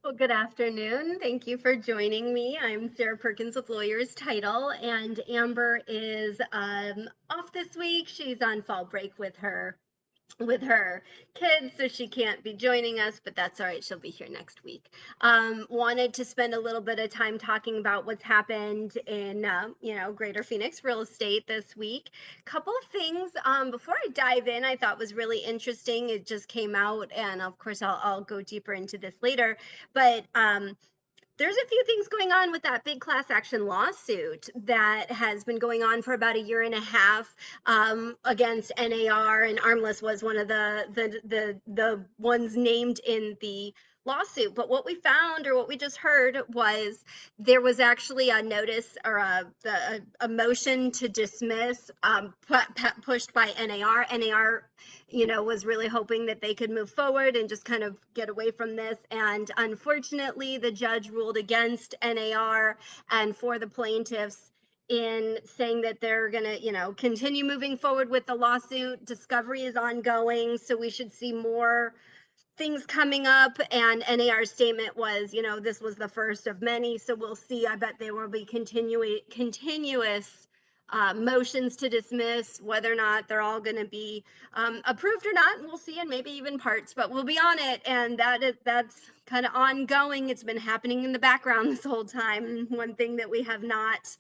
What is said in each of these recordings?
Well, good afternoon. Thank you for joining me. I'm Sarah Perkins with Lawyers Title, and Amber is off this week. She's on fall break with her kids, so she can't be joining us, but that's all right. She'll be here next week. Wanted to spend a little bit of time talking about what's happened in, Greater Phoenix real estate this week. Couple of things before I dive in, I thought was really interesting. It just came out, and of course, I'll go deeper into this later. But there's a few things going on with that big class action lawsuit that has been going on for about a year and a half against NAR, and Armless was one of the ones named in the lawsuit. But what we found, or what we just heard, was there was actually a notice or a motion to dismiss pushed by NAR. NAR was really hoping that they could move forward and just kind of get away from this. And unfortunately, the judge ruled against NAR and for the plaintiffs in saying that they're going to, continue moving forward with the lawsuit. Discovery is ongoing, so we should see more things coming up. And NAR's statement was, this was the first of many, so we'll see. I bet there will be continuous motions to dismiss. Whether or not they're all going to be approved or not, we'll see, and maybe even parts, but we'll be on it. And that's kind of ongoing. It's been happening in the background this whole time. One thing that we have not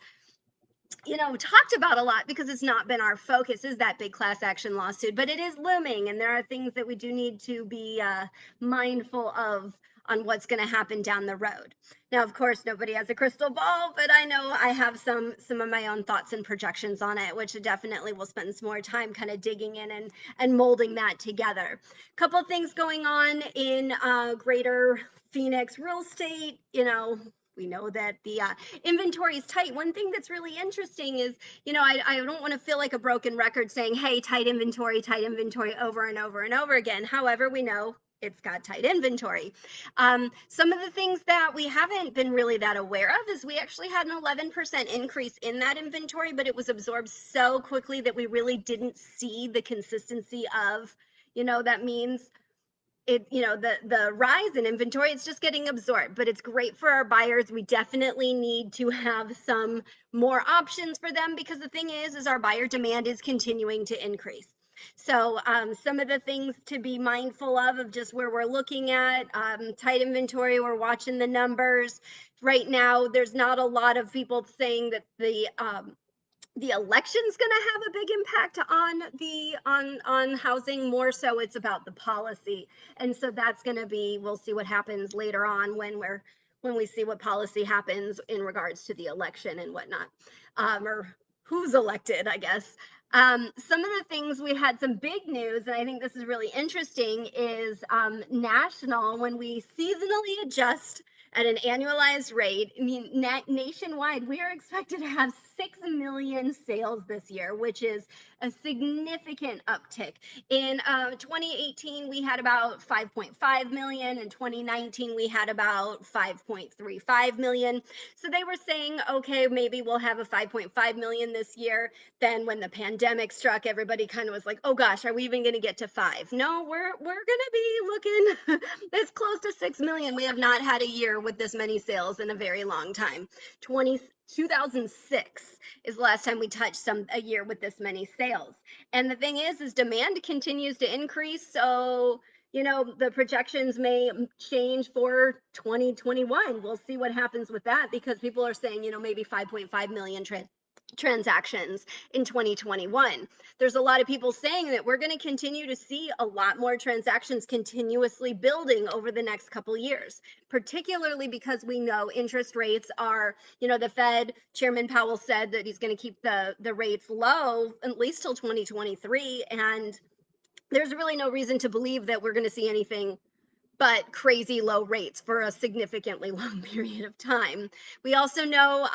talked about a lot, because it's not been our focus, is that big class action lawsuit, but it is looming, and there are things that we do need to be mindful of on what's going to happen down the road. Now, of course, nobody has a crystal ball, but I know I have some of my own thoughts and projections on it, which definitely will spend some more time kind of digging in and molding that together. A couple of things going on in Greater Phoenix real estate. We know that the inventory is tight. One thing that's really interesting is, I don't want to feel like a broken record saying, hey, tight inventory over and over and over again. However, we know it's got tight inventory. Some of the things that we haven't been really that aware of is we actually had an 11% increase in that inventory, but it was absorbed so quickly that we really didn't see the consistency of, that means the rise in inventory, it's just getting absorbed, but it's great for our buyers. We definitely need to have some more options for them, because the thing is our buyer demand is continuing to increase. So some of the things to be mindful of just where we're looking at tight inventory, we're watching the numbers right now. There's not a lot of people saying that the election's going to have a big impact on housing. More so it's about the policy, and so that's going to be, we'll see what happens later on when we see what policy happens in regards to the election and whatnot, or who's elected, I guess. Some of the things, we had some big news, and I think this is really interesting, is national, when we seasonally adjust at an annualized rate. I mean, nationwide, we are expected to have 6 million sales this year, which is a significant uptick. In 2018, we had about 5.5 million. In 2019, we had about 5.35 million. So they were saying, okay, maybe we'll have a 5.5 million this year. Then when the pandemic struck, everybody kind of was like, oh gosh, are we even going to get to 5? No, we're going to be looking as close to 6 million. We have not had a year with this many sales in a very long time. 2006 is the last time we touched a year with this many sales. And the thing is demand continues to increase. So, the projections may change for 2021. We'll see what happens with that, because people are saying, maybe 5.5 million transactions in 2021. There's a lot of people saying that we're going to continue to see a lot more transactions continuously building over the next couple years, particularly because we know interest rates are, the Fed Chairman Powell said that he's going to keep the rates low at least till 2023, and there's really no reason to believe that we're going to see anything but crazy low rates for a significantly long period of time. We also know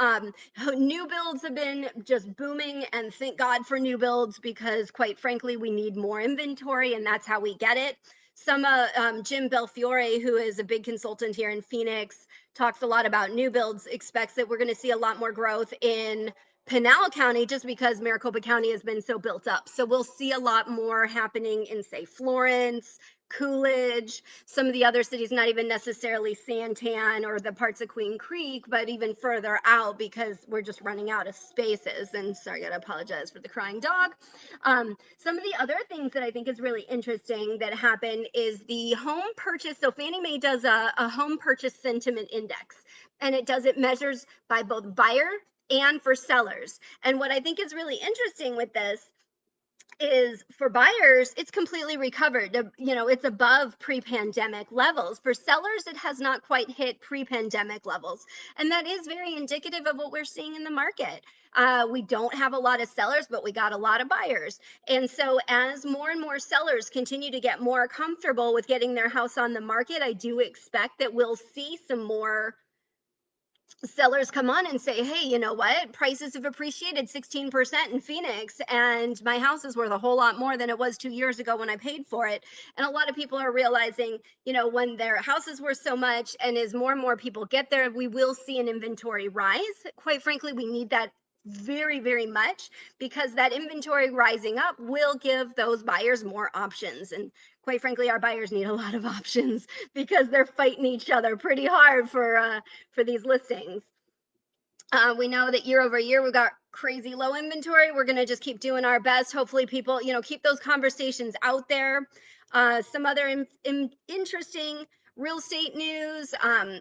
new builds have been just booming, and thank God for new builds, because quite frankly, we need more inventory, and that's how we get it. Jim Belfiore, who is a big consultant here in Phoenix, talks a lot about new builds, expects that we're going to see a lot more growth in Pinal County, just because Maricopa County has been so built up. So we'll see a lot more happening in, say, Florence, Coolidge, some of the other cities, not even necessarily Santan or the parts of Queen Creek, but even further out because we're just running out of spaces. And sorry, I gotta apologize for the crying dog. Some of the other things that I think is really interesting that happened is the home purchase. So Fannie Mae does a home purchase sentiment index, and it measures by both buyer and for sellers. And what I think is really interesting with this is for buyers, it's completely recovered. It's above pre-pandemic levels. For sellers, it has not quite hit pre-pandemic levels. And that is very indicative of what we're seeing in the market. We don't have a lot of sellers, but we got a lot of buyers. And so as more and more sellers continue to get more comfortable with getting their house on the market, I do expect that we'll see some more sellers come on and say, hey, you know what? Prices have appreciated 16% in Phoenix, and my house is worth a whole lot more than it was 2 years ago when I paid for it. And a lot of people are realizing, when their house is worth so much, and as more and more people get there, we will see an inventory rise. Quite frankly, we need that very, very much because that inventory rising up will give those buyers more options. And quite frankly, our buyers need a lot of options because they're fighting each other pretty hard for these listings. We know that year over year we've got crazy low inventory. We're going to just keep doing our best. Hopefully, people, keep those conversations out there. Some other interesting real estate news.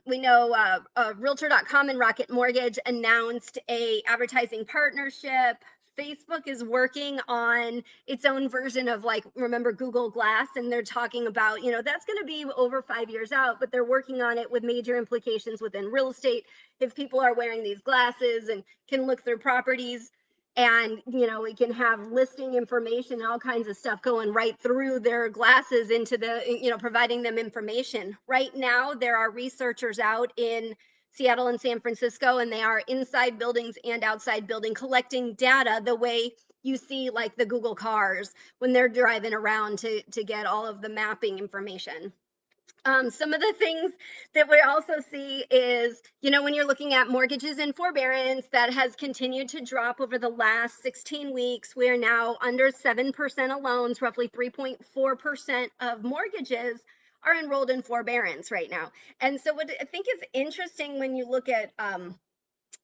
We know Realtor.com and Rocket Mortgage announced a advertising partnership. Facebook is working on its own version of, like, remember Google Glass, and they're talking about, that's going to be over 5 years out, but they're working on it with major implications within real estate. If people are wearing these glasses and can look through properties, and we can have listing information, all kinds of stuff going right through their glasses into providing them information. Right now there are researchers out in Seattle and San Francisco, and they are inside buildings and outside building collecting data the way you see like the Google cars when they're driving around to get all of the mapping information. Some of the things that we also see is, when you're looking at mortgages and forbearance, that has continued to drop over the last 16 weeks. We are now under 7% of loans, roughly 3.4% of mortgages are enrolled in forbearance right now. And so what I think is interesting when you look at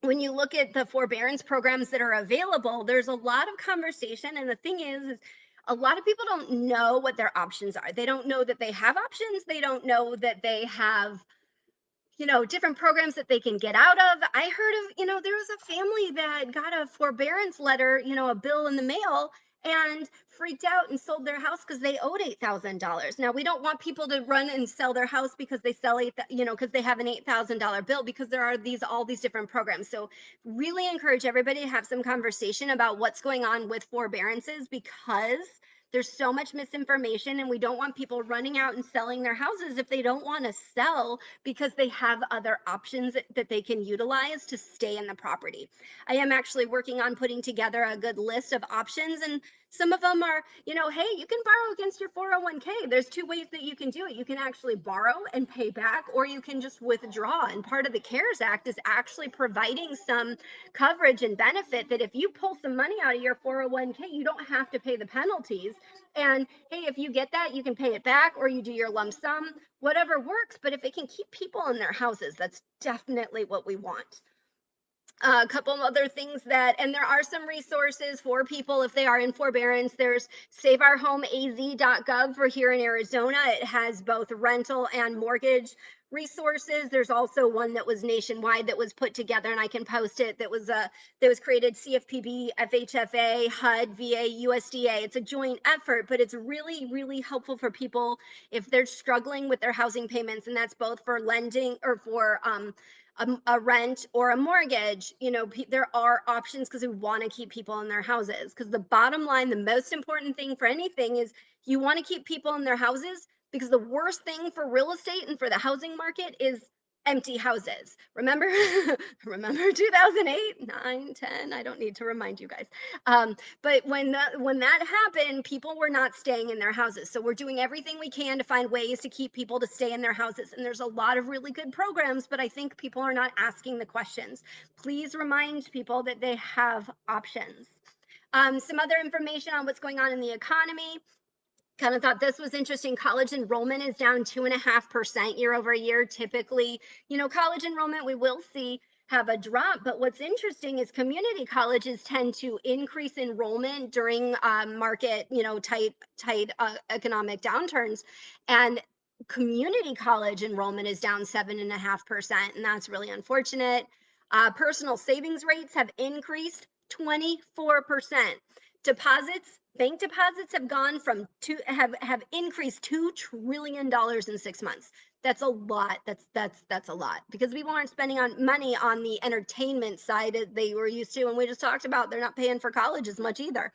the forbearance programs that are available, there's a lot of conversation. And the thing is a lot of people don't know what their options are. They don't know that they have options. They don't know that they have different programs that they can get out of. I heard of, there was a family that got a forbearance letter, a bill in the mail, and freaked out and sold their house because they owed $8,000. Now, we don't want people to run and sell their house because they sell because they have an $8,000 bill, because there are all these different programs. So really encourage everybody to have some conversation about what's going on with forbearances, because there's so much misinformation, and we don't want people running out and selling their houses if they don't want to sell because they have other options that they can utilize to stay in the property. I am actually working on putting together a good list of options, and some of them are, hey, you can borrow against your 401k. There's two ways that you can do it. You can actually borrow and pay back, or you can just withdraw. And part of the CARES Act is actually providing some coverage and benefit that if you pull some money out of your 401k, you don't have to pay the penalties. And hey, if you get that, you can pay it back, or you do your lump sum, whatever works. But if it can keep people in their houses, that's definitely what we want. A couple other things and there are some resources for people if they are in forbearance. There's saveourhomeaz.gov for here in Arizona. It has both rental and mortgage resources. There's also one that was nationwide that was put together, and I can post it, that was created CFPB, FHFA, HUD, VA, USDA. It's a joint effort, but it's really, really helpful for people if they're struggling with their housing payments, and that's both for lending or for a rent or a mortgage. There are options because we want to keep people in their houses. Because the bottom line, the most important thing for anything is you want to keep people in their houses, because the worst thing for real estate and for the housing market is empty houses. Remember, remember 2008, 9, 10. I don't need to remind you guys. But when that happened, people were not staying in their houses. So we're doing everything we can to find ways to keep people to stay in their houses. And there's a lot of really good programs, but I think people are not asking the questions. Please remind people that they have options. Some other information on what's going on in the economy. Kind of thought this was interesting. College enrollment is down 2.5% year over year. Typically, college enrollment we will see have a drop. But what's interesting is community colleges tend to increase enrollment during market, tight economic downturns, and community college enrollment is down 7.5%, and that's really unfortunate. Personal savings rates have increased 24%. Deposits, bank deposits have gone from have increased $2 trillion in 6 months. That's a lot. That's a lot, because people aren't spending on money on the entertainment side as they were used to, and we just talked about they're not paying for college as much either.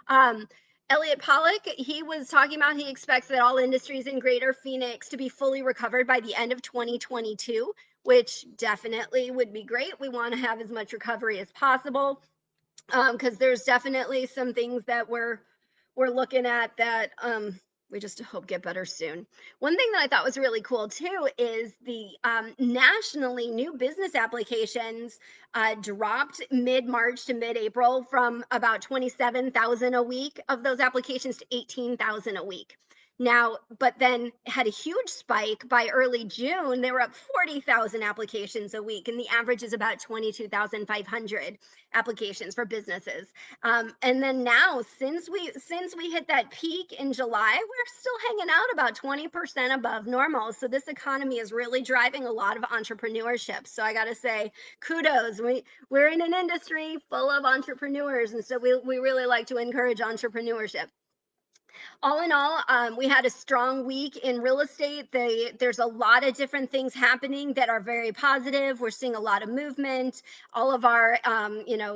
um, Elliot Pollock, he was talking about he expects that all industries in Greater Phoenix to be fully recovered by the end of 2022, which definitely would be great. We want to have as much recovery as possible, because there's definitely some things that we're looking at that we just hope get better soon. One thing that I thought was really cool too is the nationally new business applications dropped mid-March to mid-April from about 27,000 a week of those applications to 18,000 a week. Now, but then had a huge spike by early June. They were up 40,000 applications a week, and the average is about 22,500 applications for businesses. And then now, since we hit that peak in July, we're still hanging out about 20% above normal. So this economy is really driving a lot of entrepreneurship. So I got to say, kudos. We're in an industry full of entrepreneurs, and so we really like to encourage entrepreneurship. All in all, we had a strong week in real estate. There's a lot of different things happening that are very positive. We're seeing a lot of movement. All of our,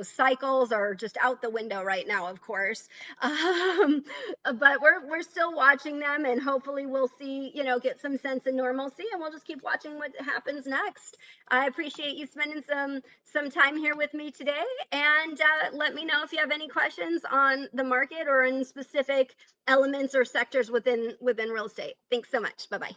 cycles are just out the window right now, of course. Um, but we're still watching them, and hopefully we'll see, get some sense of normalcy, and we'll just keep watching what happens next. I appreciate you spending some time here with me today, and let me know if you have any questions on the market or in specific elements or sectors within real estate. Thanks so much. Bye bye.